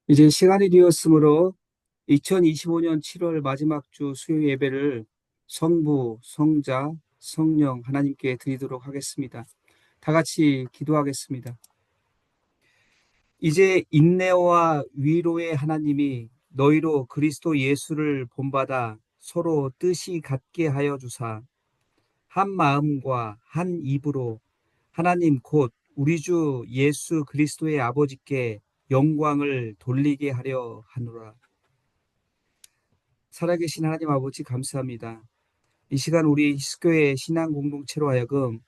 이제 시간이 되었으므로 2025년 7월 마지막 주 수요 예배를 성부, 성자, 성령 하나님께 드리도록 하겠습니다. 다 같이 기도하겠습니다. 이제 인내와 위로의 하나님이 너희로 그리스도 예수를 본받아 서로 뜻이 같게 하여 주사 한 마음과 한 입으로 하나님 곧 우리 주 예수 그리스도의 아버지께 영광을 돌리게 하려 하노라. 살아계신 하나님 아버지 감사합니다. 이 시간 우리 히스교회 신앙 공동체로 하여금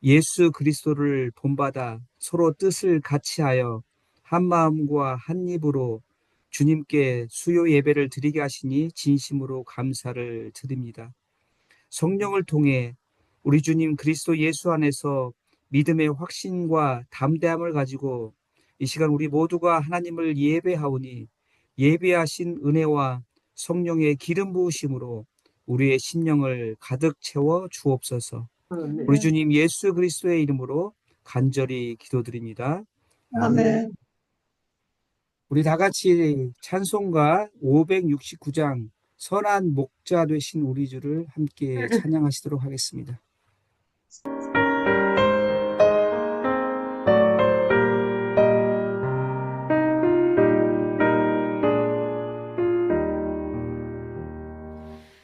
예수 그리스도를 본받아 서로 뜻을 같이하여 한 마음과 한 입으로 주님께 수요 예배를 드리게 하시니 진심으로 감사를 드립니다. 성령을 통해 우리 주님 그리스도 예수 안에서 믿음의 확신과 담대함을 가지고 이 시간 우리 모두가 하나님을 예배하오니 예배하신 은혜와 성령의 기름 부으심으로 우리의 심령을 가득 채워 주옵소서. 우리 주님 예수 그리스도의 이름으로 간절히 기도드립니다. 아멘. 우리 다 같이 찬송가 569장 선한 목자 되신 우리 주를 함께 찬양하시도록 하겠습니다.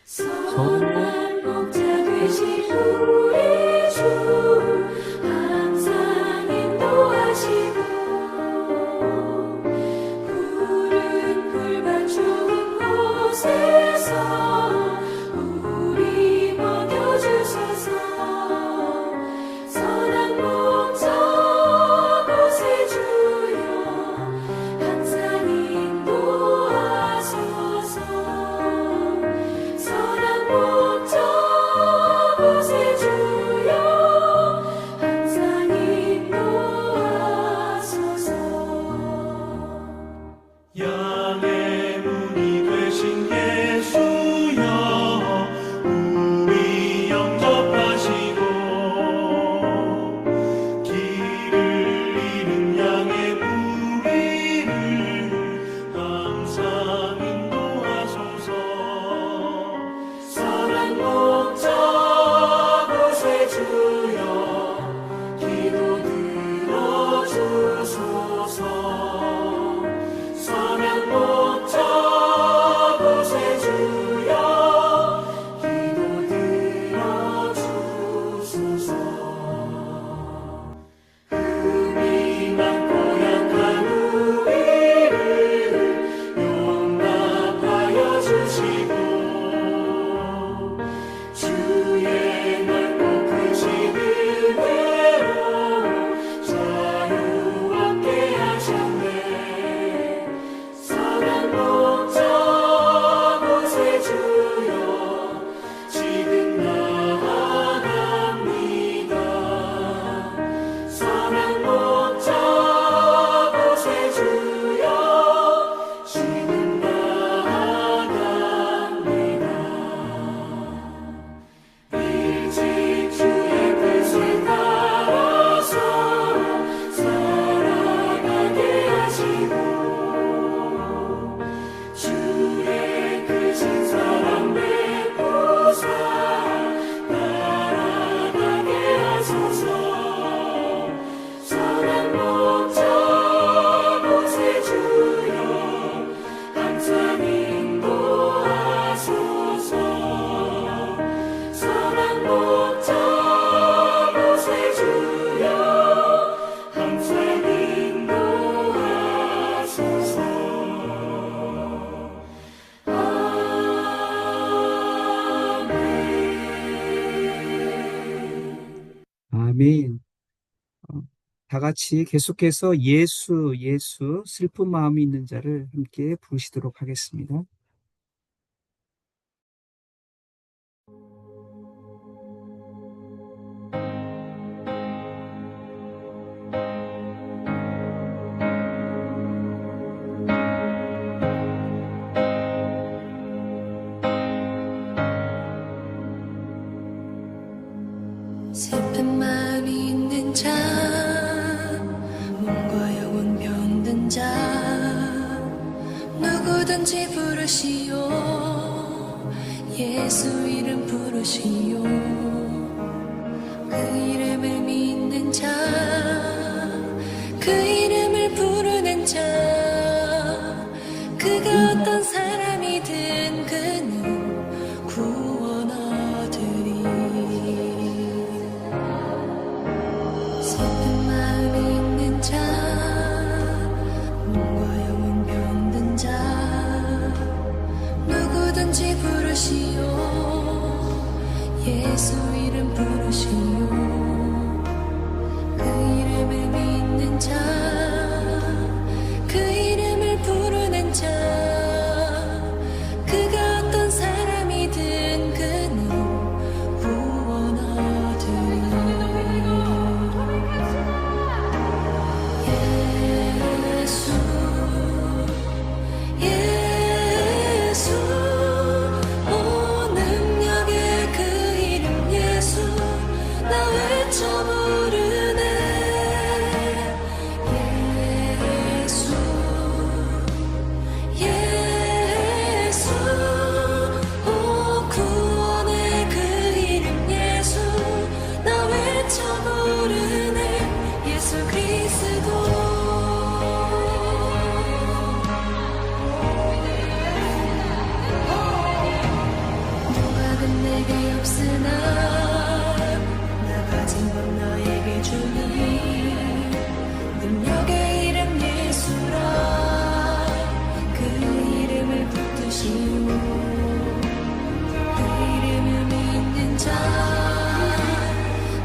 선한 목자 되신 우리 주 항상 인도하시고 푸른 풀밭 좋은 곳에서 우리 먹여주소서. 선한 목자 곳에 주여 항상 인도하소서. 선한 목자 곳에 주여 항상 인도하소서. 양의 문이 되신 예수여 우리 영접하시고 길을 잃은 양의 무리를 항상 인도하소서. 선한 목자 곳에 주여 기도 들어주소서. 선한 목자 곳에 주여 기도 들어주소서. 흠이 많고 약한 우리를 용납하여 주시고 주의 넓고 크신 은혜로 자유롭게 하셨네. 선한 목자 곳에 주여 지금 나아갑니다. 선한 목자 곳에 주여 지금 나아갑니다. 일찍 주의 뜻을 따라서 살아가게 하시고 주의 크신 사랑 베푸사 따라가게 하소서. 선한 목자 곳에 주여 항상 인도하소서. 선한 목자 곳에 주여 항상 인도하소서. 아멘. 다 같이 계속해서 예수, 예수, 슬픈 마음이 있는 자를 함께 부르시도록 하겠습니다. 슬픈 마음이 있는 자, 몸과 영혼 병든 자, 누구든지 부르시오 예수 이름 부르시오 그 이름을 믿는 자 그 이름을 부르는 자 그가 어떤 사람이든 그는 구원 얻으리 슬픈 마음 있는 자 몸과 영혼 병든 자 누구든지 부르시오 예수 이름 부르시오 그 이름을 믿는 자 그 이름을 부르는 자 그가 어떤 사람이든 그는 구원 얻으리 예수 예수 오 능력의 그 이름 예수 나 외쳐 부르네 예수 예수 오 구원의 그 이름 예수 나 외쳐 부르네 예수 그리스도 누가든 내게 없으나 나 가진 것 너에게 주니 능력의 이름 예수라 그 이름을 붙드시오 그 이름을 믿는 자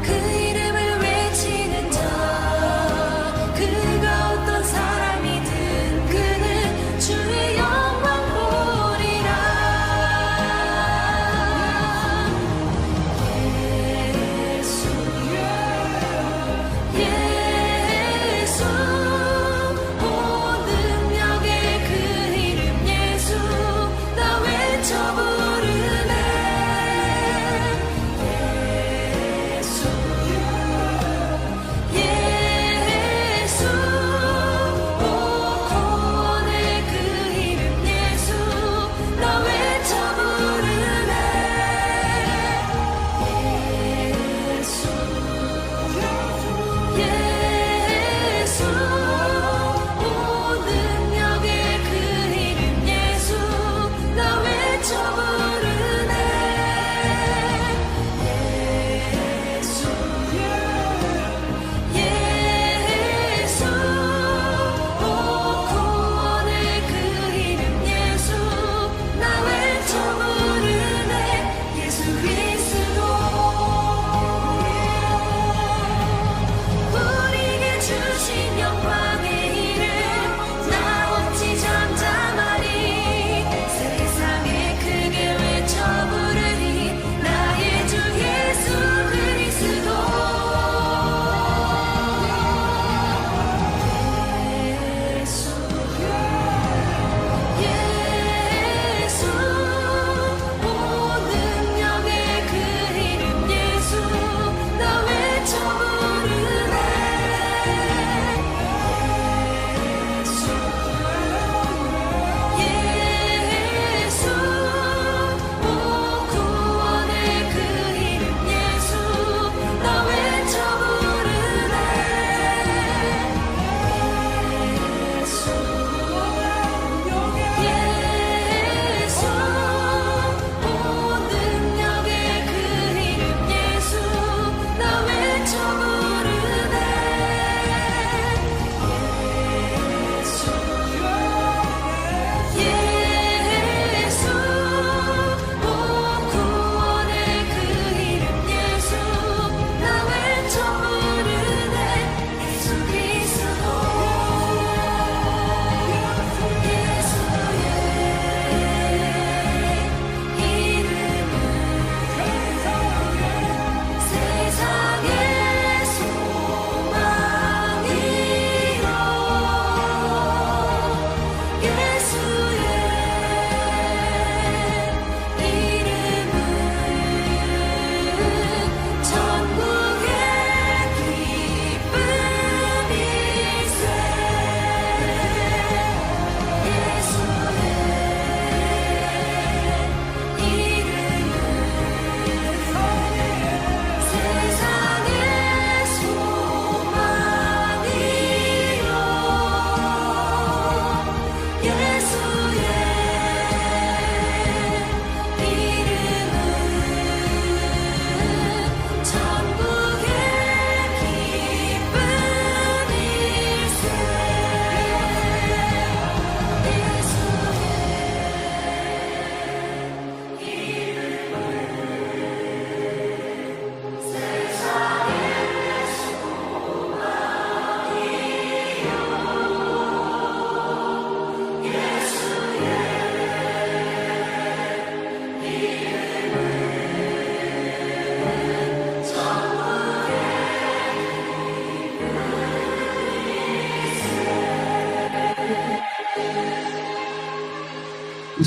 그 이름을 외치는 자 그가 어떤 사람이든 그는 주의 영광 보리라 예수 예수 오 능력의 그 이름 예수 나 외쳐 부르네 예수 예수 오 구원의 그 이름 예수 나 외쳐 부르네 예수 예수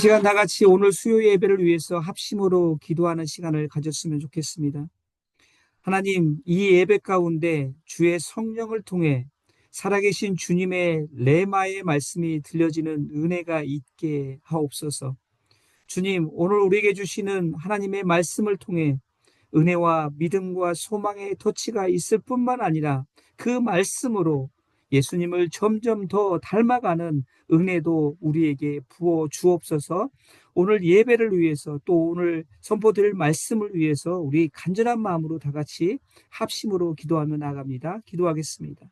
시간 다 같이 오늘 수요 예배를 위해서 합심으로 기도하는 시간을 가졌으면 좋겠습니다. 하나님, 이 예배 가운데 주의 성령을 통해 살아계신 주님의 레마의 말씀이 들려지는 은혜가 있게 하옵소서. 주님, 오늘 우리에게 주시는 하나님의 말씀을 통해 은혜와 믿음과 소망의 터치가 있을 뿐만 아니라 그 말씀으로 예수님을 점점 더 닮아가는 은혜도 우리에게 부어 주옵소서. 오늘 예배를 위해서 또 오늘 선포드릴 말씀을 위해서 우리 간절한 마음으로 다 같이 합심으로 기도하며 나갑니다. 기도하겠습니다.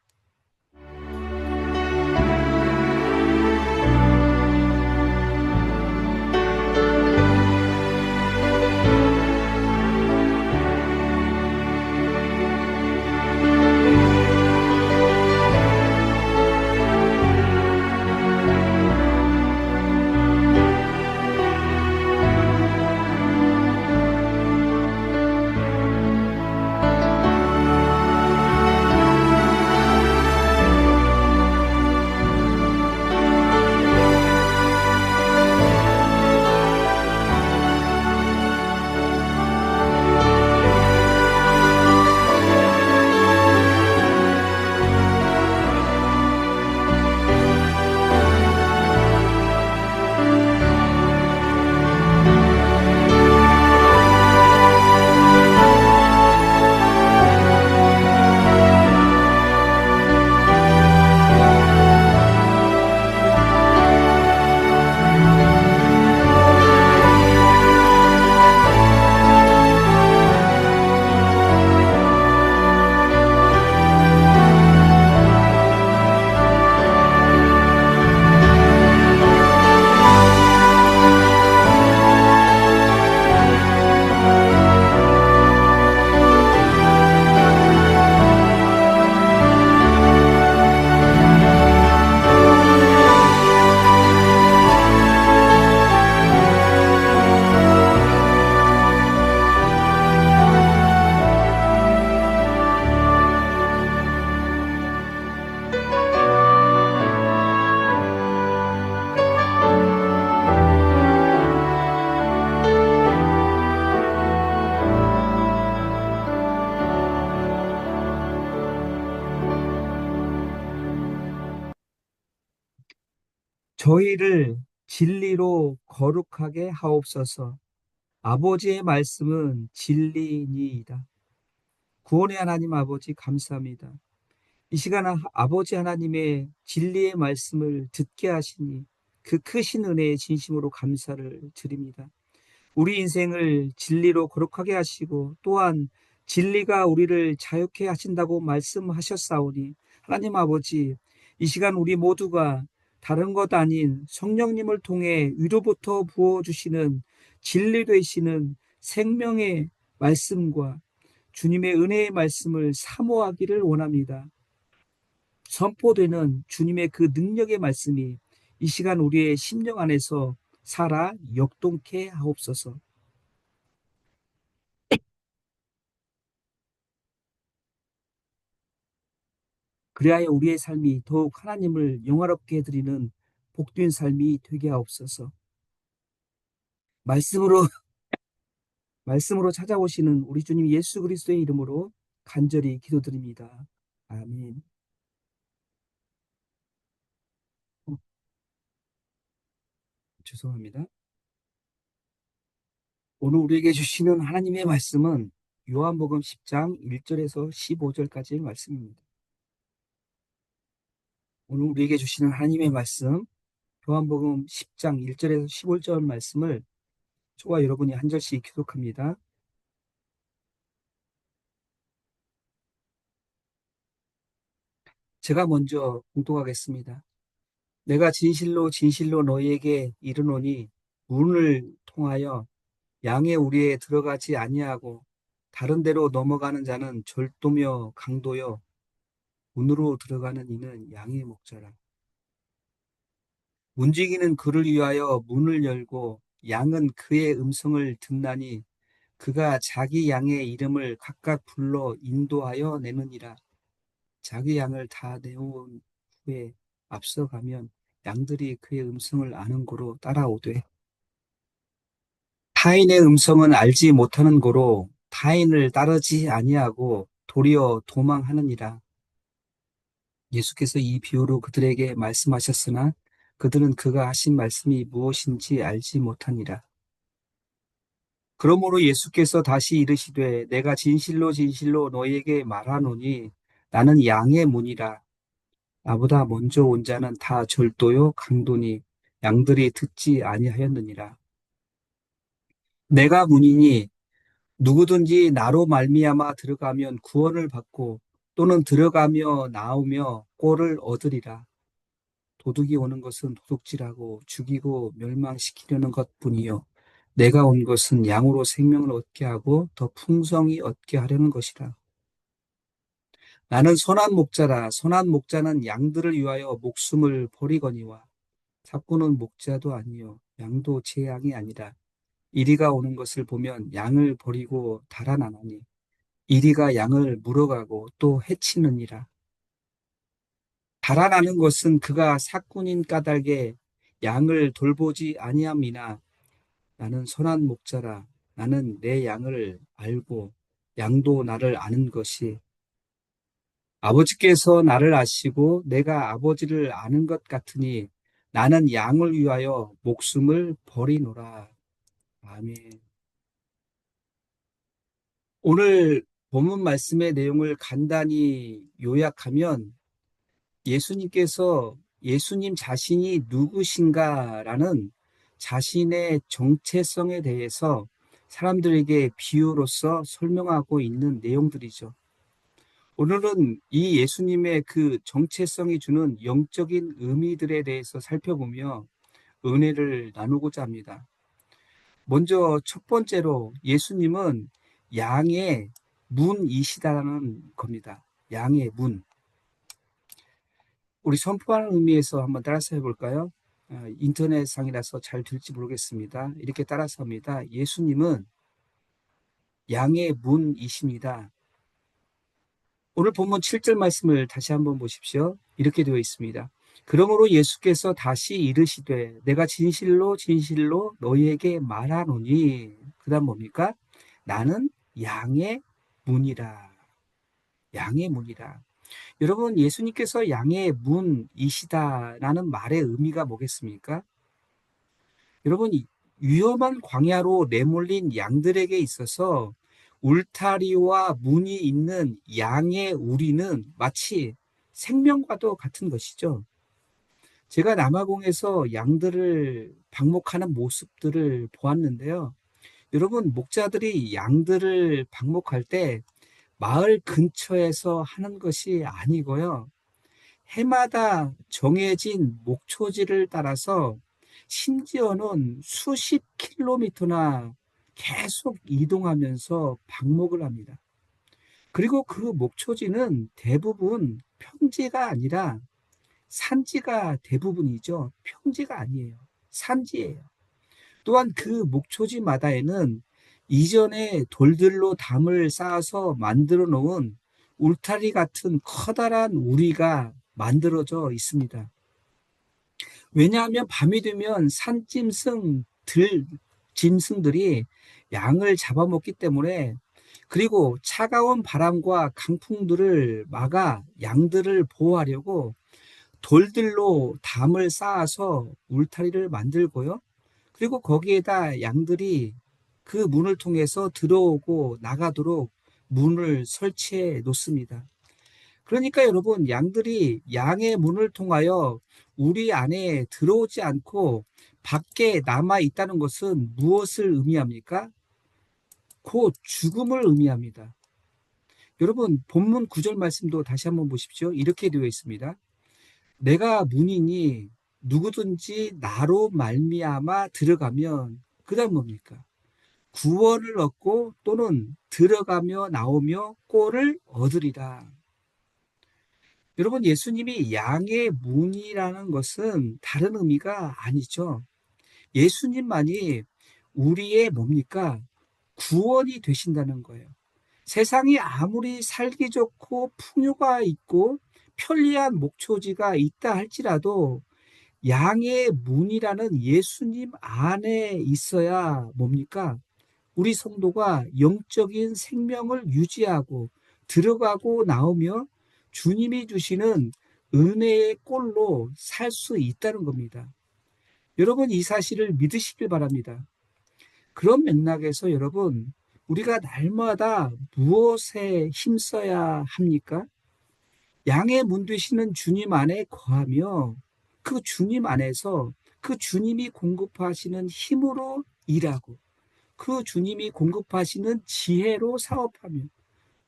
저희를 진리로 거룩하게 하옵소서. 아버지의 말씀은 진리니이다. 구원의 하나님 아버지 감사합니다. 이 시간 아버지 하나님의 진리의 말씀을 듣게 하시니 그 크신 은혜에 진심으로 감사를 드립니다. 우리 인생을 진리로 거룩하게 하시고 또한 진리가 우리를 자유케 하신다고 말씀하셨사오니 하나님 아버지, 이 시간 우리 모두가 다른 것 아닌 성령님을 통해 위로부터 부어주시는 진리 되시는 생명의 말씀과 주님의 은혜의 말씀을 사모하기를 원합니다. 선포되는 주님의 그 능력의 말씀이 이 시간 우리의 심령 안에서 살아 역동케 하옵소서. 그리하여 우리의 삶이 더욱 하나님을 영화롭게 드리는 복된 삶이 되게 하옵소서. 말씀으로 말씀으로 찾아오시는 우리 주님 예수 그리스도의 이름으로 간절히 기도드립니다. 아멘. 어, 죄송합니다. 오늘 우리에게 주시는 하나님의 말씀은 요한복음 10장 1절에서 15절까지의 말씀입니다. 오늘 우리에게 주시는 하나님의 말씀, 요한복음 10장 1절에서 15절 말씀을 저와 여러분이 한 절씩 교독합니다. 제가 먼저 봉독하겠습니다. 내가 진실로 진실로 너희에게 이르노니 문을 통하여 양의 우리에 들어가지 아니하고 다른 데로 넘어가는 자는 절도며 강도요 문으로 들어가는 이는 양의 목자라. 문지기는 그를 위하여 문을 열고 양은 그의 음성을 듣나니 그가 자기 양의 이름을 각각 불러 인도하여 내느니라. 자기 양을 다 내온 후에 앞서가면 양들이 그의 음성을 아는 고로 따라오되 타인의 음성은 알지 못하는 고로 타인을 따르지 아니하고 도리어 도망하느니라. 예수께서 이 비유로 그들에게 말씀하셨으나 그들은 그가 하신 말씀이 무엇인지 알지 못하니라. 그러므로 예수께서 다시 이르시되 내가 진실로 진실로 너희에게 말하노니 나는 양의 문이라. 나보다 먼저 온 자는 다 절도요 강도니 양들이 듣지 아니하였느니라. 내가 문이니 누구든지 나로 말미암아 들어가면 구원을 받고 또는 들어가며 나오며 꼴을 얻으리라. 도둑이 오는 것은 도둑질하고 죽이고 멸망시키려는 것뿐이요 내가 온 것은 양으로 생명을 얻게 하고 더 풍성히 얻게 하려는 것이라. 나는 선한 목자라. 선한 목자는 양들을 위하여 목숨을 버리거니와 삭구는 목자도 아니요 양도 제 양이 아니라 이리가 오는 것을 보면 양을 버리고 달아나나니 이리가 양을 물어가고 또 해치느니라. 달아나는 것은 그가 삭군인 까닭에 양을 돌보지 아니함이나 나는 선한 목자라. 나는 내 양을 알고 양도 나를 아는 것이 아버지께서 나를 아시고 내가 아버지를 아는 것 같으니 나는 양을 위하여 목숨을 버리노라. 아멘. 오늘 본문 말씀의 내용을 간단히 요약하면 예수님께서 예수님 자신이 누구신가라는 자신의 정체성에 대해서 사람들에게 비유로서 설명하고 있는 내용들이죠. 오늘은 이 예수님의 그 정체성이 주는 영적인 의미들에 대해서 살펴보며 은혜를 나누고자 합니다. 먼저 첫 번째로 예수님은 양의 문이시다는 겁니다. 양의 문. 우리 선포하는 의미에서 한번 따라서 해볼까요? 인터넷상이라서 잘 될지 모르겠습니다. 이렇게 따라서 합니다. 예수님은 양의 문이십니다. 오늘 본문 7절 말씀을 다시 한번 보십시오. 이렇게 되어 있습니다. 그러므로 예수께서 다시 이르시되 내가 진실로 진실로 너희에게 말하노니 그 다음 뭡니까? 나는 양의 문이라. 양의 문이라. 여러분 예수님께서 양의 문이시다라는 말의 의미가 뭐겠습니까? 여러분 위험한 광야로 내몰린 양들에게 있어서 울타리와 문이 있는 양의 우리는 마치 생명과도 같은 것이죠. 제가 남아공에서 양들을 방목하는 모습들을 보았는데요. 여러분 목자들이 양들을 방목할 때 마을 근처에서 하는 것이 아니고요. 해마다 정해진 목초지를 따라서 심지어는 수십 킬로미터나 계속 이동하면서 방목을 합니다. 그리고 그 목초지는 대부분 평지가 아니라 산지가 대부분이죠. 평지가 아니에요. 산지예요. 또한 그 목초지마다에는 이전에 돌들로 담을 쌓아서 만들어 놓은 울타리 같은 커다란 우리가 만들어져 있습니다. 왜냐하면 밤이 되면 짐승들이 양을 잡아먹기 때문에 그리고 차가운 바람과 강풍들을 막아 양들을 보호하려고 돌들로 담을 쌓아서 울타리를 만들고요. 그리고 거기에다 양들이 그 문을 통해서 들어오고 나가도록 문을 설치해 놓습니다. 그러니까 여러분 양들이 양의 문을 통하여 우리 안에 들어오지 않고 밖에 남아 있다는 것은 무엇을 의미합니까? 곧 죽음을 의미합니다. 여러분 본문 9절 말씀도 다시 한번 보십시오. 이렇게 되어 있습니다. 내가 문이니 누구든지 나로 말미암아 들어가면 그 다음 뭡니까? 구원을 얻고 또는 들어가며 나오며 꼴을 얻으리라. 여러분 예수님이 양의 문이라는 것은 다른 의미가 아니죠. 예수님만이 우리의 뭡니까? 구원이 되신다는 거예요. 세상이 아무리 살기 좋고 풍요가 있고 편리한 목초지가 있다 할지라도 양의 문이라는 예수님 안에 있어야 뭡니까? 우리 성도가 영적인 생명을 유지하고 들어가고 나오며 주님이 주시는 은혜의 꼴로 살 수 있다는 겁니다. 여러분, 이 사실을 믿으시길 바랍니다. 그런 맥락에서 여러분, 우리가 날마다 무엇에 힘써야 합니까? 양의 문 되시는 주님 안에 거하며 그 주님 안에서 그 주님이 공급하시는 힘으로 일하고 그 주님이 공급하시는 지혜로 사업하며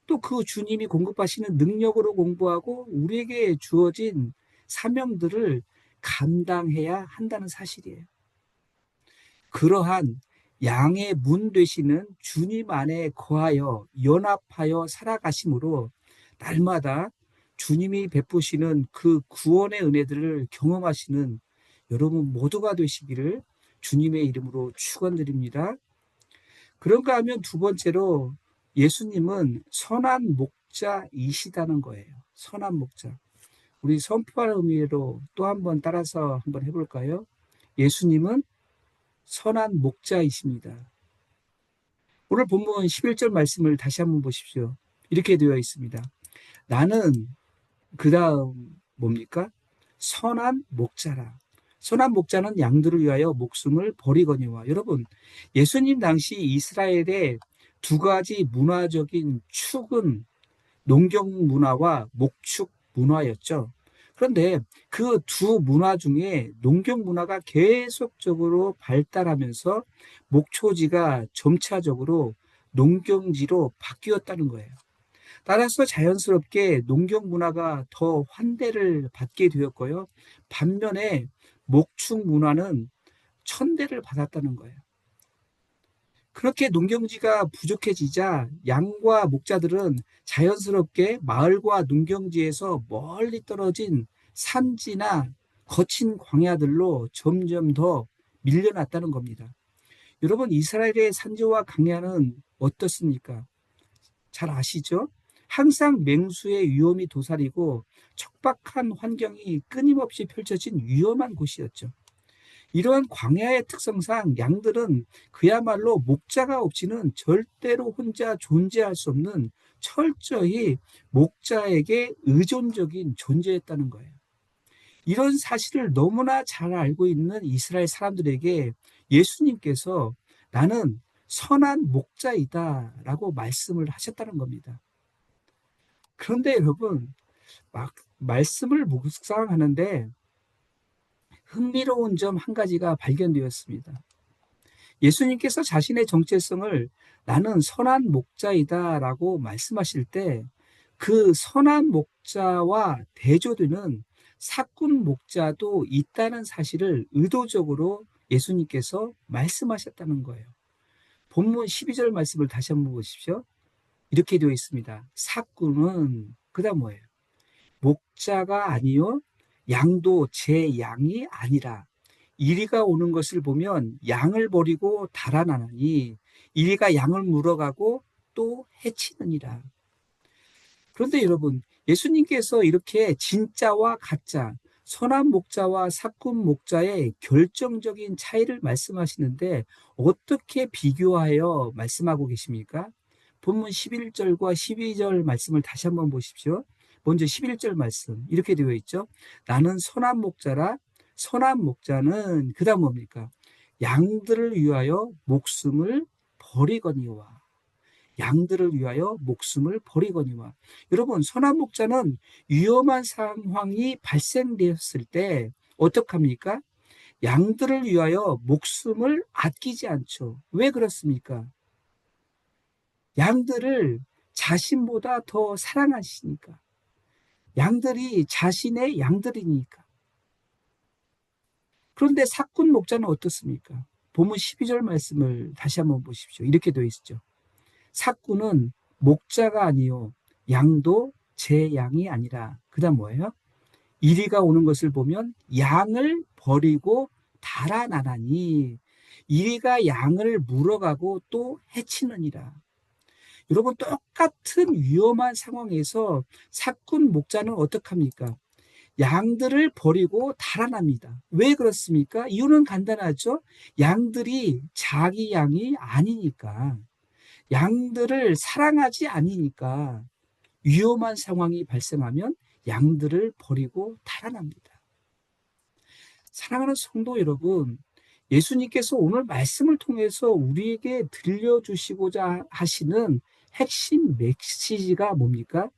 또 그 주님이 공급하시는 능력으로 공부하고 우리에게 주어진 사명들을 감당해야 한다는 사실이에요. 그러한 양의 문 되시는 주님 안에 거하여 연합하여 살아가심으로 날마다 주님이 베푸시는 그 구원의 은혜들을 경험하시는 여러분 모두가 되시기를 주님의 이름으로 축원드립니다. 그런가 하면 두 번째로 예수님은 선한 목자이시다는 거예요. 선한 목자. 우리 선포할 의미로 또 한번 따라서 한번 해볼까요? 예수님은 선한 목자이십니다. 오늘 본문 11절 말씀을 다시 한번 보십시오. 이렇게 되어 있습니다. 나는 그 다음 뭡니까? 선한 목자라. 선한 목자는 양들을 위하여 목숨을 버리거니와. 여러분, 예수님 당시 이스라엘의 두 가지 문화적인 축은 농경 문화와 목축 문화였죠. 그런데 그 두 문화 중에 농경 문화가 계속적으로 발달하면서 목초지가 점차적으로 농경지로 바뀌었다는 거예요. 따라서 자연스럽게 농경 문화가 더 환대를 받게 되었고요. 반면에 목축 문화는 천대를 받았다는 거예요. 그렇게 농경지가 부족해지자 양과 목자들은 자연스럽게 마을과 농경지에서 멀리 떨어진 산지나 거친 광야들로 점점 더 밀려났다는 겁니다. 여러분, 이스라엘의 산지와 광야는 어떻습니까? 잘 아시죠? 항상 맹수의 위험이 도사리고 척박한 환경이 끊임없이 펼쳐진 위험한 곳이었죠. 이러한 광야의 특성상 양들은 그야말로 목자가 없이는 절대로 혼자 존재할 수 없는 철저히 목자에게 의존적인 존재였다는 거예요. 이런 사실을 너무나 잘 알고 있는 이스라엘 사람들에게 예수님께서 나는 선한 목자이다라고 말씀을 하셨다는 겁니다. 그런데 여러분, 막 말씀을 묵상하는데 흥미로운 점 한 가지가 발견되었습니다. 예수님께서 자신의 정체성을 나는 선한 목자이다라고 말씀하실 때 그 선한 목자와 대조되는 사꾼 목자도 있다는 사실을 의도적으로 예수님께서 말씀하셨다는 거예요. 본문 12절 말씀을 다시 한번 보십시오. 이렇게 되어 있습니다. 사꾼은 그다음 뭐예요? 목자가 아니요 양도 제 양이 아니라 이리가 오는 것을 보면 양을 버리고 달아나니 이리가 양을 물어가고 또 해치느니라. 그런데 여러분, 예수님께서 이렇게 진짜와 가짜, 선한 목자와 사꾼 목자의 결정적인 차이를 말씀하시는데 어떻게 비교하여 말씀하고 계십니까? 본문 11절과 12절 말씀을 다시 한번 보십시오. 먼저 11절 말씀 이렇게 되어 있죠. 나는 선한 목자라. 선한 목자는 그 다음 뭡니까? 양들을 위하여 목숨을 버리거니와. 양들을 위하여 목숨을 버리거니와. 여러분, 선한 목자는 위험한 상황이 발생되었을 때 어떡합니까? 양들을 위하여 목숨을 아끼지 않죠. 왜 그렇습니까? 양들을 자신보다 더 사랑하시니까. 양들이 자신의 양들이니까. 그런데 사꾼 목자는 어떻습니까? 본문 12절 말씀을 다시 한번 보십시오. 이렇게 되어 있죠. 사꾼은 목자가 아니요 양도 제 양이 아니라. 그다음 뭐예요? 이리가 오는 것을 보면 양을 버리고 달아나나니 이리가 양을 물어가고 또 해치느니라. 여러분, 똑같은 위험한 상황에서 사꾼 목자는 어떡합니까? 양들을 버리고 달아납니다. 왜 그렇습니까? 이유는 간단하죠. 양들이 자기 양이 아니니까, 양들을 사랑하지 않으니까 위험한 상황이 발생하면 양들을 버리고 달아납니다. 사랑하는 성도 여러분, 예수님께서 오늘 말씀을 통해서 우리에게 들려주시고자 하시는 핵심 메시지가 뭡니까?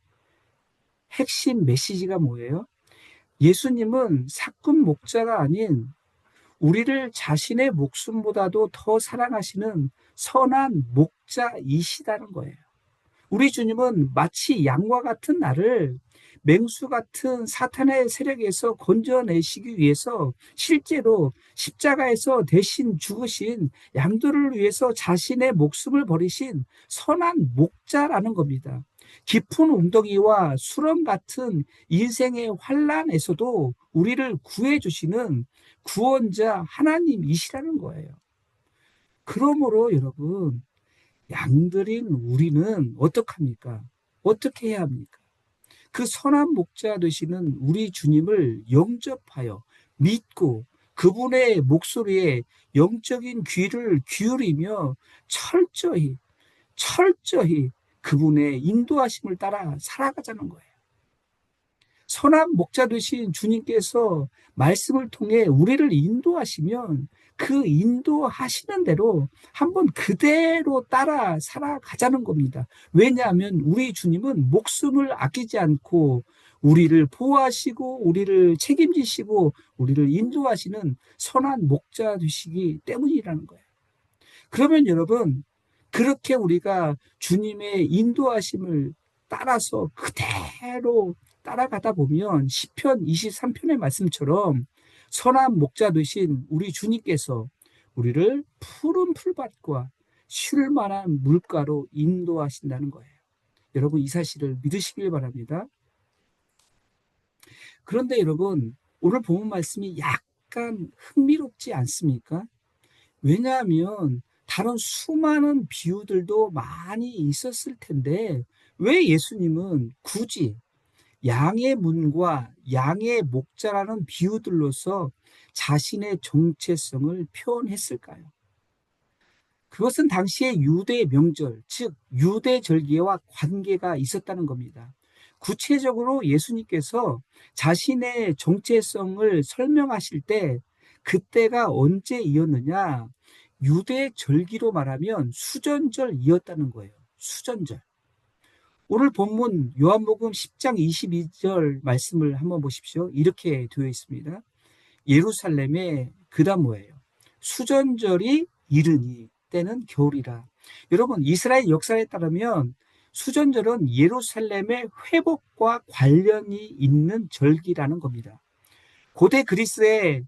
핵심 메시지가 뭐예요? 예수님은 사건 목자가 아닌 우리를 자신의 목숨보다도 더 사랑하시는 선한 목자이시다는 거예요. 우리 주님은 마치 양과 같은 나를 맹수 같은 사탄의 세력에서 건져내시기 위해서 실제로 십자가에서 대신 죽으신 양들을 위해서 자신의 목숨을 버리신 선한 목자라는 겁니다. 깊은 웅덩이와 수렁 같은 인생의 환란에서도 우리를 구해주시는 구원자 하나님이시라는 거예요. 그러므로 여러분, 양들인 우리는 어떡합니까? 어떻게 해야 합니까? 그 선한 목자 되시는 우리 주님을 영접하여 믿고 그분의 목소리에 영적인 귀를 기울이며 철저히 그분의 인도하심을 따라 살아가자는 거예요. 선한 목자 되신 주님께서 말씀을 통해 우리를 인도하시면 그 인도하시는 대로 한번 그대로 따라 살아가자는 겁니다. 왜냐하면 우리 주님은 목숨을 아끼지 않고 우리를 보호하시고 우리를 책임지시고 우리를 인도하시는 선한 목자 되시기 때문이라는 거예요. 그러면 여러분, 그렇게 우리가 주님의 인도하심을 따라서 그대로 따라가다 보면 시편 23편의 말씀처럼 선한 목자 되신 우리 주님께서 우리를 푸른 풀밭과 쉴 만한 물가로 인도하신다는 거예요. 여러분, 이 사실을 믿으시길 바랍니다. 그런데 여러분, 오늘 본문 말씀이 약간 흥미롭지 않습니까? 왜냐하면 다른 수많은 비유들도 많이 있었을 텐데 왜 예수님은 굳이 양의 문과 양의 목자라는 비유들로서 자신의 정체성을 표현했을까요? 그것은 당시의 유대 명절, 즉 유대 절기와 관계가 있었다는 겁니다. 구체적으로 예수님께서 자신의 정체성을 설명하실 때 그때가 언제이었느냐? 유대 절기로 말하면 수전절이었다는 거예요. 수전절. 오늘 본문 요한복음 10장 22절 말씀을 한번 보십시오. 이렇게 되어 있습니다. 예루살렘에 그다음 뭐예요? 수전절이 이르니 때는 겨울이라. 여러분, 이스라엘 역사에 따르면 수전절은 예루살렘의 회복과 관련이 있는 절기라는 겁니다. 고대 그리스의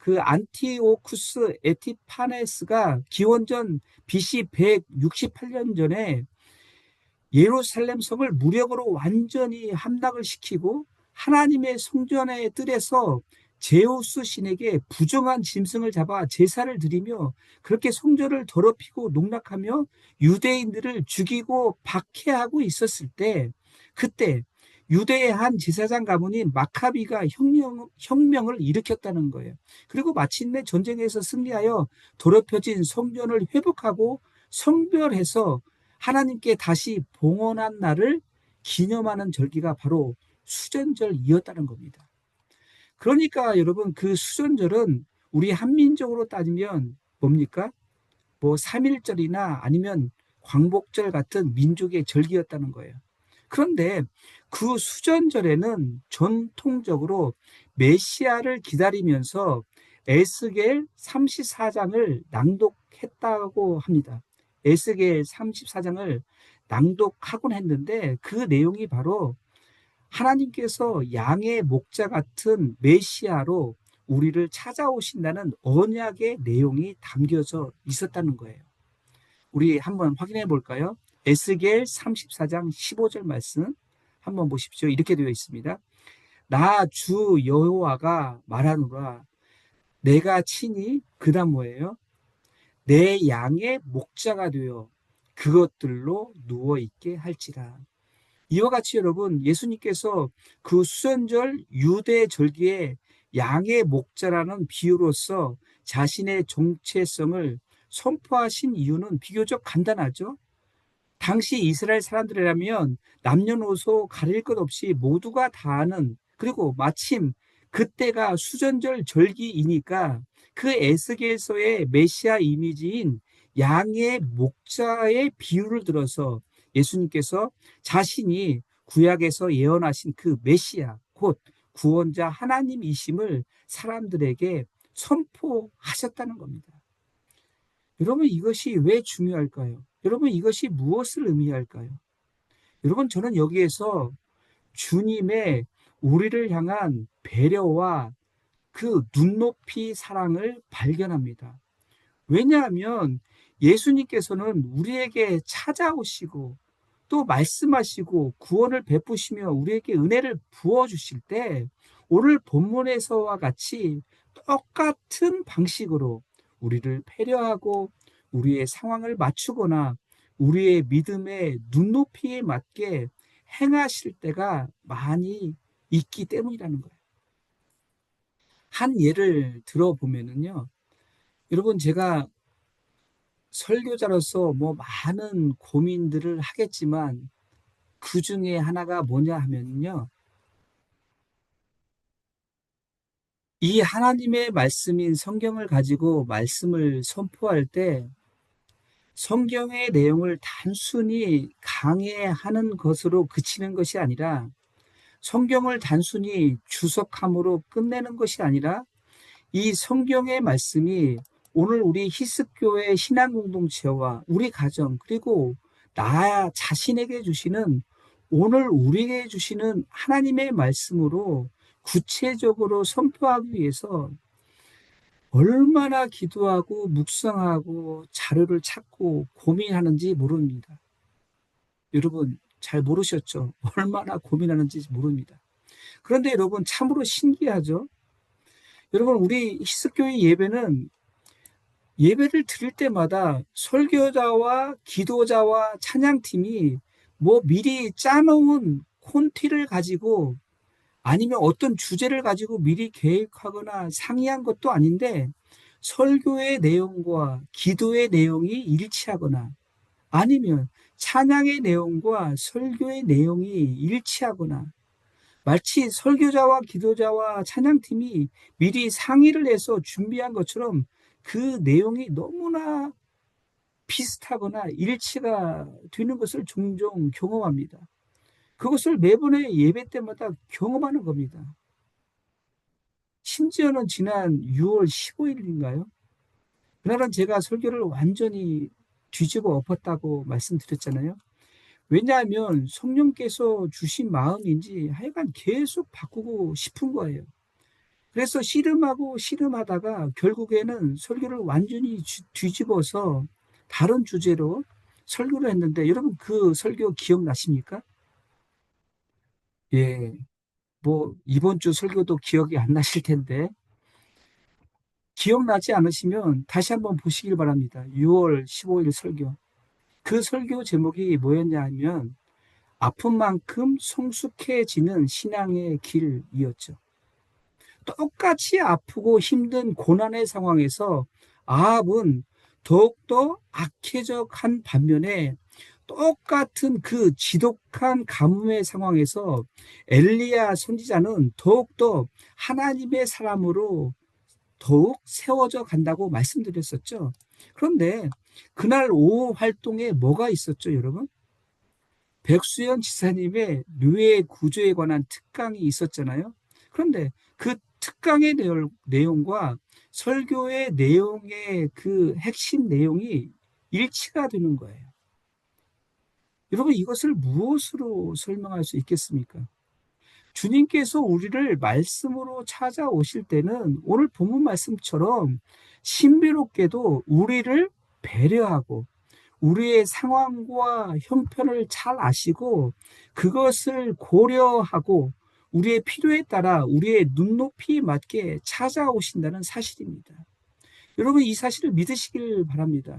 그 안티오쿠스 에티파네스가 기원전 BC 168년 전에 예루살렘 성을 무력으로 완전히 함락을 시키고 하나님의 성전의 뜰에서 제우스 신에게 부정한 짐승을 잡아 제사를 드리며 그렇게 성전을 더럽히고 농락하며 유대인들을 죽이고 박해하고 있었을 때, 그때 유대의 한 제사장 가문인 마카비가 혁명을 일으켰다는 거예요. 그리고 마침내 전쟁에서 승리하여 더럽혀진 성전을 회복하고 성별해서 하나님께 다시 봉헌한 날을 기념하는 절기가 바로 수전절이었다는 겁니다. 그러니까 여러분, 그 수전절은 우리 한민족으로 따지면 뭡니까? 뭐 3.1절이나 아니면 광복절 같은 민족의 절기였다는 거예요. 그런데 그 수전절에는 전통적으로 메시아를 기다리면서 에스겔 34장을 낭독했다고 합니다. 에스겔 34장을 낭독하곤 했는데 그 내용이 바로 하나님께서 양의 목자 같은 메시아로 우리를 찾아오신다는 언약의 내용이 담겨져 있었다는 거예요. 우리 한번 확인해 볼까요? 에스겔 34장 15절 말씀 한번 보십시오. 이렇게 되어 있습니다. 나 주 여호와가 말하노라. 내가 친히 그다음 뭐예요? 내 양의 목자가 되어 그것들로 누워 있게 할지라. 이와 같이 여러분, 예수님께서 그 수전절 유대 절기에 양의 목자라는 비유로서 자신의 정체성을 선포하신 이유는 비교적 간단하죠. 당시 이스라엘 사람들이라면 남녀노소 가릴 것 없이 모두가 다 아는, 그리고 마침 그때가 수전절 절기이니까 그 에스겔서의 메시아 이미지인 양의 목자의 비유를 들어서 예수님께서 자신이 구약에서 예언하신 그 메시아, 곧 구원자 하나님이심을 사람들에게 선포하셨다는 겁니다. 여러분, 이것이 왜 중요할까요? 여러분, 이것이 무엇을 의미할까요? 여러분, 저는 여기에서 주님의 우리를 향한 배려와 그 눈높이 사랑을 발견합니다. 왜냐하면 예수님께서는 우리에게 찾아오시고 또 말씀하시고 구원을 베푸시며 우리에게 은혜를 부어주실 때 오늘 본문에서와 같이 똑같은 방식으로 우리를 배려하고 우리의 상황을 맞추거나 우리의 믿음의 눈높이에 맞게 행하실 때가 많이 있기 때문이라는 거예요. 한 예를 들어보면은요, 여러분, 제가 설교자로서 뭐 많은 고민들을 하겠지만 그 중에 하나가 뭐냐 하면요, 이 하나님의 말씀인 성경을 가지고 말씀을 선포할 때 성경의 내용을 단순히 강해하는 것으로 그치는 것이 아니라 성경을 단순히 주석함으로 끝내는 것이 아니라 이 성경의 말씀이 오늘 우리 히스교회 신앙 공동체와 우리 가정 그리고 나 자신에게 주시는 오늘 우리에게 주시는 하나님의 말씀으로 구체적으로 선포하기 위해서 얼마나 기도하고 묵상하고 자료를 찾고 고민하는지 모릅니다. 여러분 잘 모르셨죠? 얼마나 고민하는지 모릅니다. 그런데 여러분 참으로 신기하죠? 여러분 우리 히스교회 예배는 예배를 드릴 때마다 설교자와 기도자와 찬양팀이 뭐 미리 짜놓은 콘티를 가지고 아니면 어떤 주제를 가지고 미리 계획하거나 상의한 것도 아닌데 설교의 내용과 기도의 내용이 일치하거나 아니면 찬양의 내용과 설교의 내용이 일치하거나 마치 설교자와 기도자와 찬양팀이 미리 상의를 해서 준비한 것처럼 그 내용이 너무나 비슷하거나 일치가 되는 것을 종종 경험합니다. 그것을 매번의 예배 때마다 경험하는 겁니다. 심지어는 지난 6월 15일인가요? 그날은 제가 설교를 완전히 뒤집어 엎었다고 말씀드렸잖아요. 왜냐하면 성령께서 주신 마음인지 하여간 계속 바꾸고 싶은 거예요. 그래서 씨름하고 씨름하다가 결국에는 설교를 완전히 뒤집어서 다른 주제로 설교를 했는데 여러분 그 설교 기억나십니까? 예, 뭐 이번 주 설교도 기억이 안 나실 텐데 기억나지 않으시면 다시 한번 보시길 바랍니다. 6월 15일 설교. 그 설교 제목이 뭐였냐 하면 아픈 만큼 성숙해지는 신앙의 길이었죠. 똑같이 아프고 힘든 고난의 상황에서 아합은 더욱더 악해져 간 반면에 똑같은 그 지독한 가뭄의 상황에서 엘리야 선지자는 더욱더 하나님의 사람으로 더욱 세워져 간다고 말씀드렸었죠. 그런데 그날 오후 활동에 뭐가 있었죠, 여러분? 백수연 지사님의 뇌 구조에 관한 특강이 있었잖아요. 그런데 그 특강의 내용과 설교의 내용의 그 핵심 내용이 일치가 되는 거예요. 여러분, 이것을 무엇으로 설명할 수 있겠습니까? 주님께서 우리를 말씀으로 찾아오실 때는 오늘 본문 말씀처럼 신비롭게도 우리를 배려하고 우리의 상황과 형편을 잘 아시고 그것을 고려하고 우리의 필요에 따라 우리의 눈높이에 맞게 찾아오신다는 사실입니다. 여러분 이 사실을 믿으시길 바랍니다.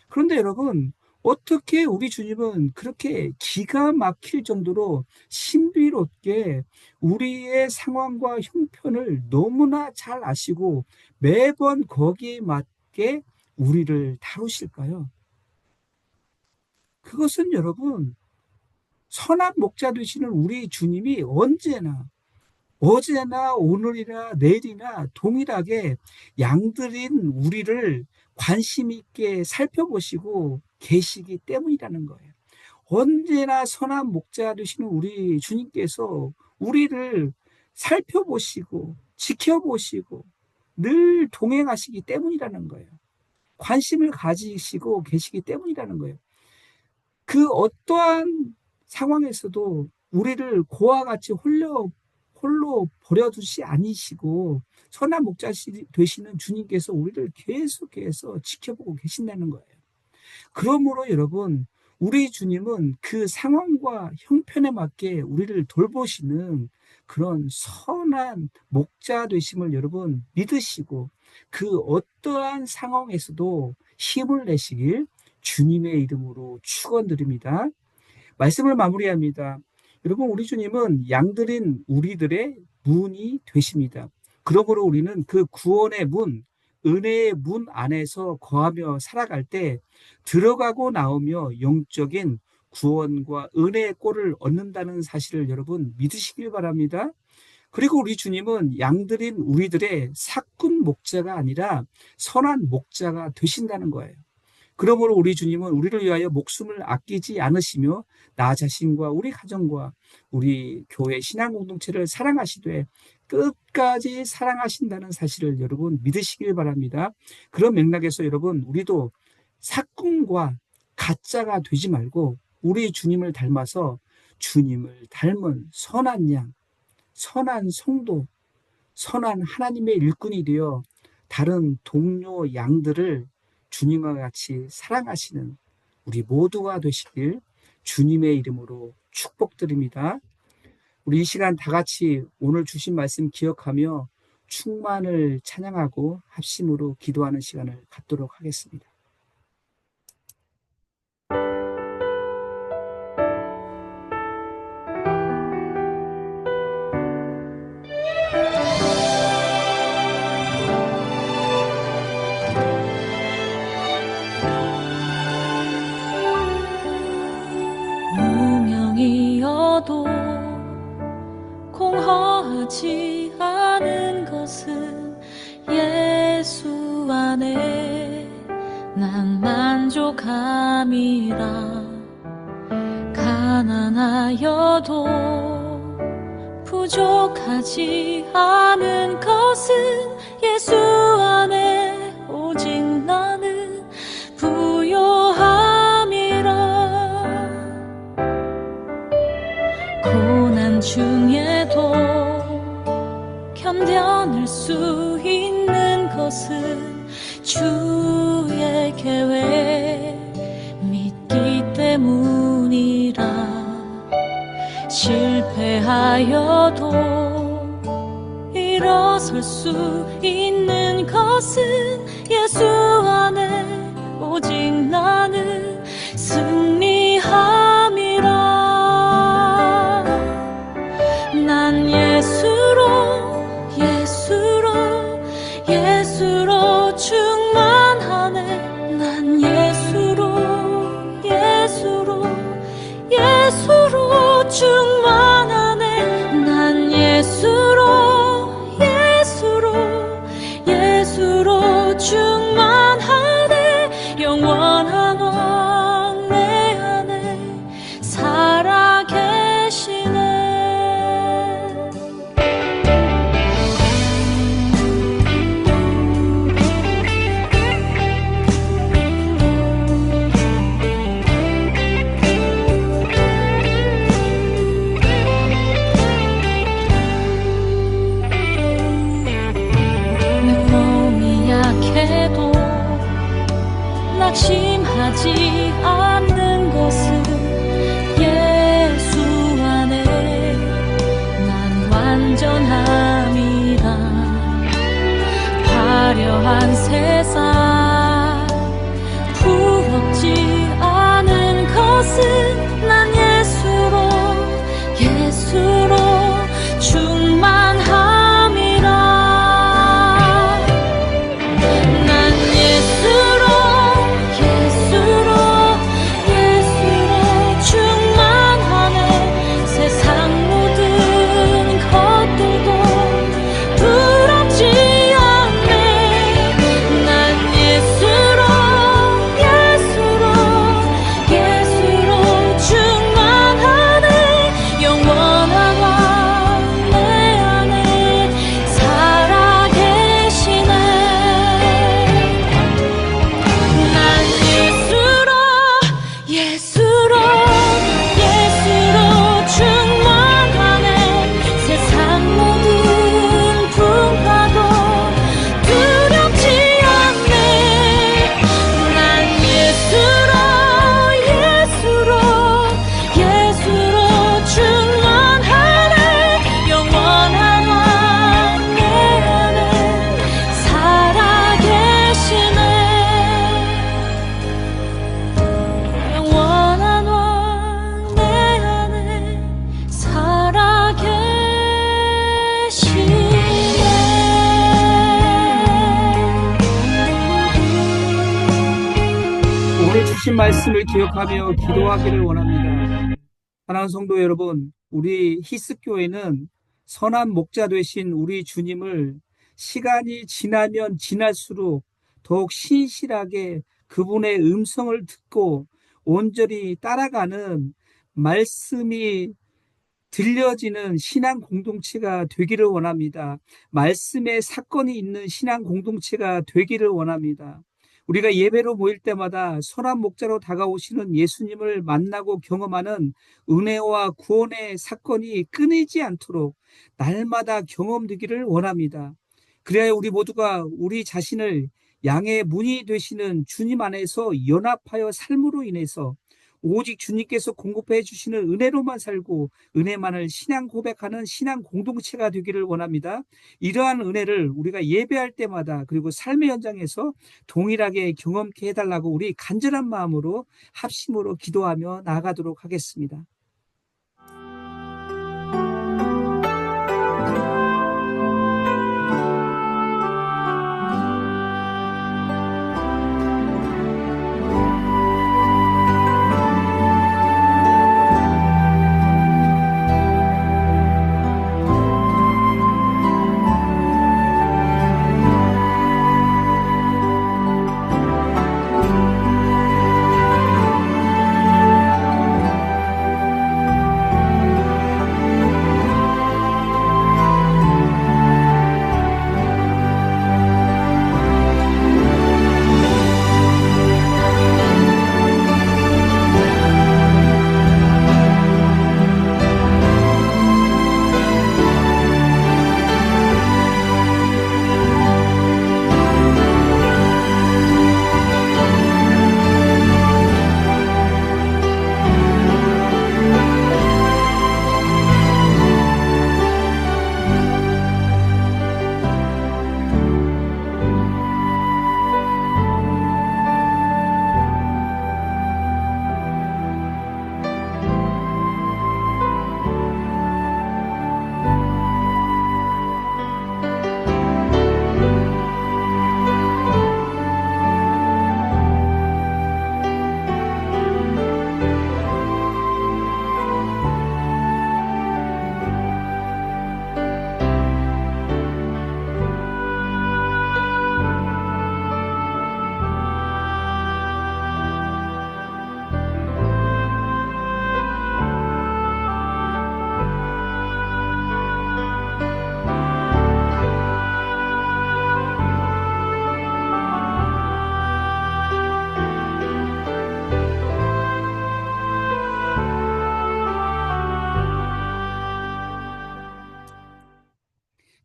그런데 여러분 어떻게 우리 주님은 그렇게 기가 막힐 정도로 신비롭게 우리의 상황과 형편을 너무나 잘 아시고 매번 거기에 맞게 우리를 다루실까요? 그것은 여러분, 선한 목자 되시는 우리 주님이 언제나 어제나 오늘이나 내일이나 동일하게 양들인 우리를 관심 있게 살펴보시고 계시기 때문이라는 거예요. 언제나 선한 목자 되시는 우리 주님께서 우리를 살펴보시고 지켜보시고 늘 동행하시기 때문이라는 거예요. 관심을 가지시고 계시기 때문이라는 거예요. 그 어떠한 상황에서도 우리를 고와 같이 홀로 버려두시 아니시고 선한 목자 되시는 주님께서 우리를 계속해서 지켜보고 계신다는 거예요. 그러므로 여러분, 우리 주님은 그 상황과 형편에 맞게 우리를 돌보시는 그런 선한 목자 되심을 여러분 믿으시고 그 어떠한 상황에서도 힘을 내시길 주님의 이름으로 축원드립니다. 말씀을 마무리합니다. 여러분, 우리 주님은 양들인 우리들의 문이 되십니다. 그러므로 우리는 그 구원의 문, 은혜의 문 안에서 거하며 살아갈 때 들어가고 나오며 영적인 구원과 은혜의 꼴을 얻는다는 사실을 여러분 믿으시길 바랍니다. 그리고 우리 주님은 양들인 우리들의 사꾼 목자가 아니라 선한 목자가 되신다는 거예요. 그러므로 우리 주님은 우리를 위하여 목숨을 아끼지 않으시며 나 자신과 우리 가정과 우리 교회 신앙 공동체를 사랑하시되 끝까지 사랑하신다는 사실을 여러분 믿으시길 바랍니다. 그런 맥락에서 여러분, 우리도 사꾼과 가짜가 되지 말고 우리 주님을 닮아서 주님을 닮은 선한 양, 선한 성도, 선한 하나님의 일꾼이 되어 다른 동료 양들을 주님과 같이 사랑하시는 우리 모두가 되시길 주님의 이름으로 축복드립니다. 우리 이 시간 다 같이 오늘 주신 말씀 기억하며 충만을 찬양하고 합심으로 기도하는 시간을 갖도록 하겠습니다. 무명이어도 공허하지 않은 것은 예수 안에 난 만족함이라. 가난하여도 부족하지 않은 것은 예수 안에 오직 나는 부요함이라. 고난 중에도 견뎌낼 수 있는 것은 주의 계획 믿기 때문이라. 실패하여도 일어설 수 있는 것은 예수 안에 오직 나는 승리함이라. 난 예수로 충만하네. 난 예수로 충만하네. 난 예수로 충만하네. 영원한 왕 내 안에 살아계시네. 낙심하지 않는 것은 예수 안에 난 완전함이라. 화려한 세상 부럽지 않아 주신 말씀을 기억하며 기도하기를 원합니다. 사랑하는 성도 여러분, 우리 히스교회는 선한 목자 되신 우리 주님을 시간이 지나면 지날수록 더욱 신실하게 그분의 음성을 듣고 온전히 따라가는 말씀이 들려지는 신앙 공동체가 되기를 원합니다. 말씀의 사건이 있는 신앙 공동체가 되기를 원합니다. 우리가 예배로 모일 때마다 선한 목자로 다가오시는 예수님을 만나고 경험하는 은혜와 구원의 사건이 끊이지 않도록 날마다 경험되기를 원합니다. 그래야 우리 모두가 우리 자신을 양의 문이 되시는 주님 안에서 연합하여 삶으로 인해서 오직 주님께서 공급해 주시는 은혜로만 살고 은혜만을 신앙 고백하는 신앙 공동체가 되기를 원합니다. 이러한 은혜를 우리가 예배할 때마다 그리고 삶의 현장에서 동일하게 경험케 해달라고 우리 간절한 마음으로 합심으로 기도하며 나아가도록 하겠습니다.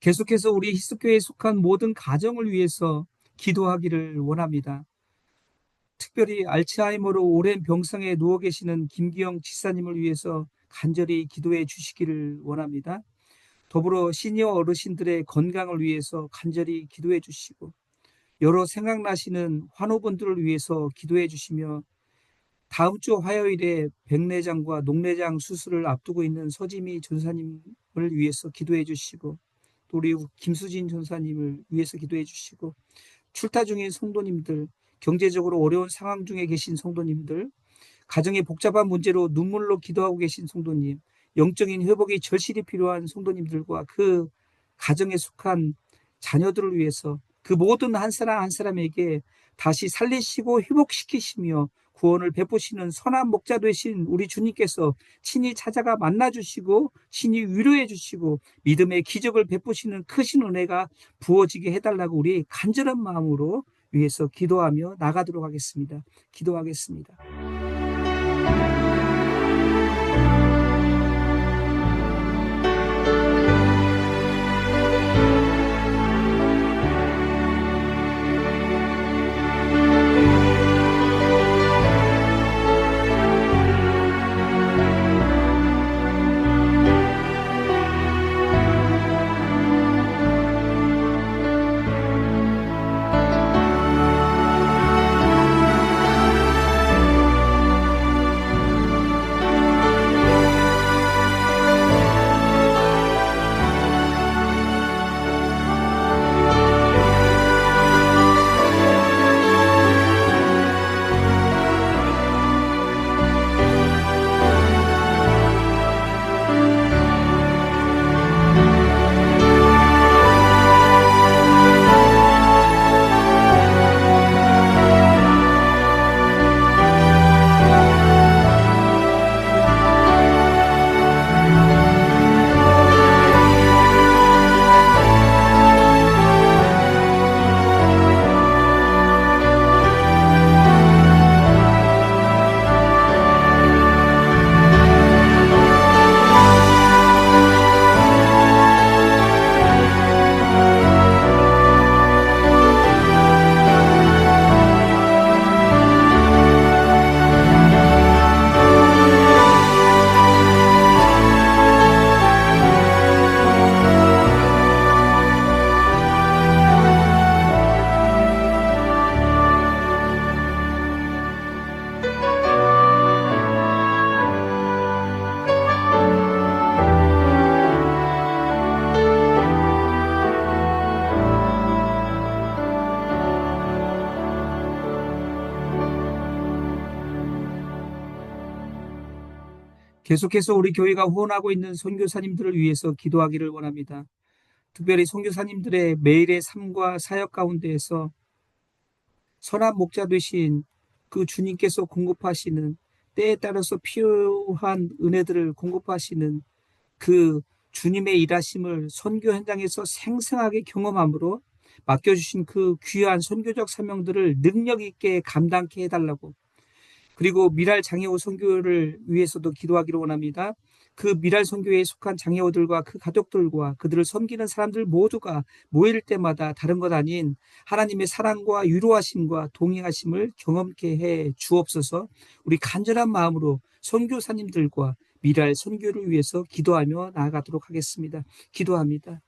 계속해서 우리 히스교회에 속한 모든 가정을 위해서 기도하기를 원합니다. 특별히 알츠하이머로 오랜 병상에 누워 계시는 김기영 지사님을 위해서 간절히 기도해 주시기를 원합니다. 더불어 시니어 어르신들의 건강을 위해서 간절히 기도해 주시고 여러 생각나시는 환우분들을 위해서 기도해 주시며 다음 주 화요일에 백내장과 녹내장 수술을 앞두고 있는 서지미 전사님을 위해서 기도해 주시고 또 우리 김수진 전사님을 위해서 기도해 주시고 출타 중인 성도님들, 경제적으로 어려운 상황 중에 계신 성도님들, 가정의 복잡한 문제로 눈물로 기도하고 계신 성도님, 영적인 회복이 절실히 필요한 성도님들과 그 가정에 속한 자녀들을 위해서 그 모든 한 사람 한 사람에게 다시 살리시고 회복시키시며 구원을 베푸시는 선한 목자 되신 우리 주님께서 친히 찾아가 만나주시고 친히 위로해 주시고 믿음의 기적을 베푸시는 크신 은혜가 부어지게 해달라고 우리 간절한 마음으로 위해서 기도하며 나가도록 하겠습니다. 기도하겠습니다. 계속해서 우리 교회가 후원하고 있는 선교사님들을 위해서 기도하기를 원합니다. 특별히 선교사님들의 매일의 삶과 사역 가운데에서 선한 목자 되신 그 주님께서 공급하시는, 때에 따라서 필요한 은혜들을 공급하시는 그 주님의 일하심을 선교 현장에서 생생하게 경험함으로 맡겨주신 그 귀한 선교적 사명들을 능력 있게 감당케 해달라고, 그리고 미랄 장애우 선교를 위해서도 기도하기를 원합니다. 그 미랄 선교에 속한 장애우들과 그 가족들과 그들을 섬기는 사람들 모두가 모일 때마다 다른 것 아닌 하나님의 사랑과 위로하심과 동행하심을 경험케 해 주옵소서. 우리 간절한 마음으로 선교사님들과 미랄 선교를 위해서 기도하며 나아가도록 하겠습니다. 기도합니다.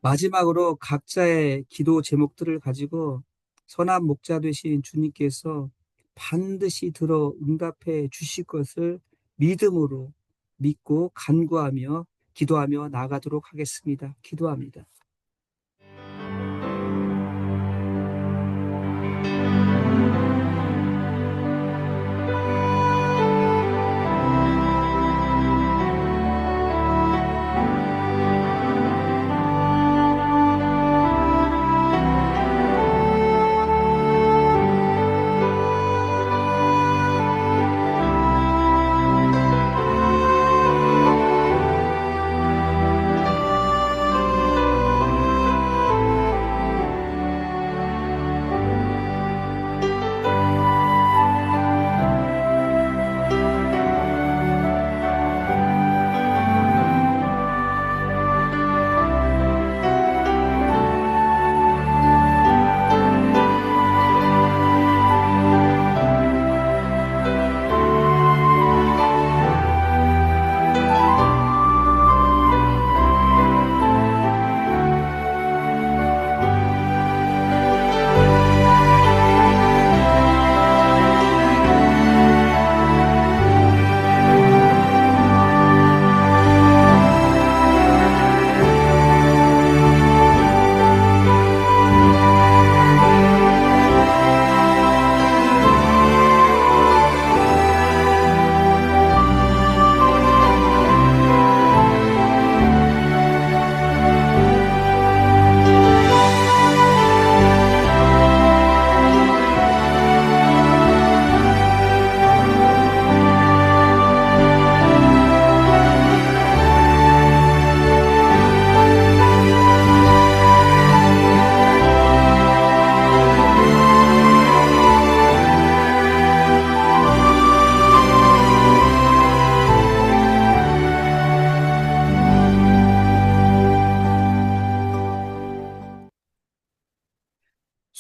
마지막으로 각자의 기도 제목들을 가지고 선한 목자 되신 주님께서 반드시 들어 응답해 주실 것을 믿음으로 믿고 간구하며 기도하며 나아가도록 하겠습니다. 기도합니다.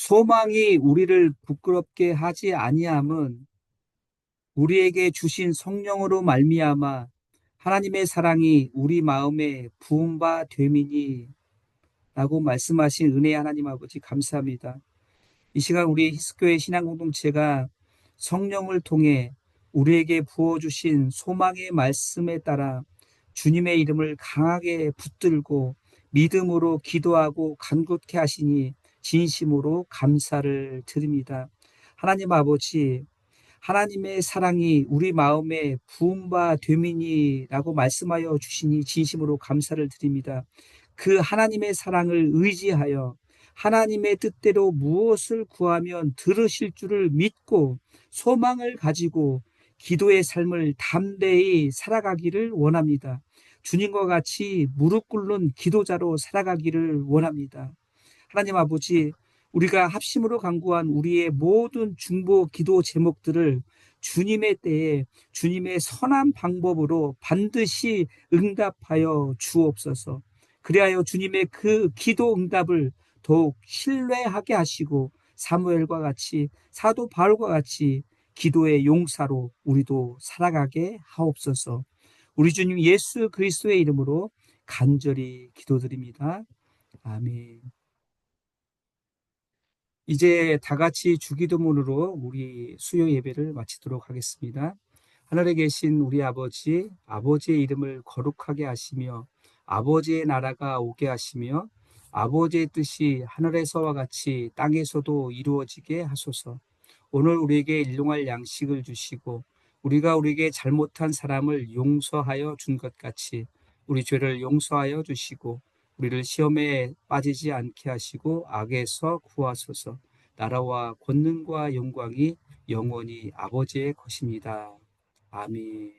소망이 우리를 부끄럽게 하지 아니함은 우리에게 주신 성령으로 말미암아 하나님의 사랑이 우리 마음에 부은 바 됨이니 라고 말씀하신 은혜의 하나님 아버지 감사합니다. 이 시간 우리 히스교회 신앙공동체가 성령을 통해 우리에게 부어주신 소망의 말씀에 따라 주님의 이름을 강하게 붙들고 믿음으로 기도하고 간구케 하시니 진심으로 감사를 드립니다. 하나님 아버지, 하나님의 사랑이 우리 마음에 부은 바 됨이니라고 말씀하여 주시니 진심으로 감사를 드립니다. 그 하나님의 사랑을 의지하여 하나님의 뜻대로 무엇을 구하면 들으실 줄을 믿고 소망을 가지고 기도의 삶을 담대히 살아가기를 원합니다. 주님과 같이 무릎 꿇는 기도자로 살아가기를 원합니다. 하나님 아버지, 우리가 합심으로 간구한 우리의 모든 중보 기도 제목들을 주님의 때에 주님의 선한 방법으로 반드시 응답하여 주옵소서. 그리하여 주님의 그 기도 응답을 더욱 신뢰하게 하시고 사무엘과 같이 사도 바울과 같이 기도의 용사로 우리도 살아가게 하옵소서. 우리 주님 예수 그리스도의 이름으로 간절히 기도드립니다. 아멘. 이제 다 같이 주기도문으로 우리 수요 예배를 마치도록 하겠습니다. 하늘에 계신 우리 아버지, 아버지의 이름을 거룩하게 하시며 아버지의 나라가 오게 하시며 아버지의 뜻이 하늘에서와 같이 땅에서도 이루어지게 하소서. 오늘 우리에게 일용할 양식을 주시고 우리가 우리에게 잘못한 사람을 용서하여 준 것 같이 우리 죄를 용서하여 주시고 우리를 시험에 빠지지 않게 하시고 악에서 구하소서. 나라와 권능과 영광이 영원히 아버지의 것입니다. 아멘.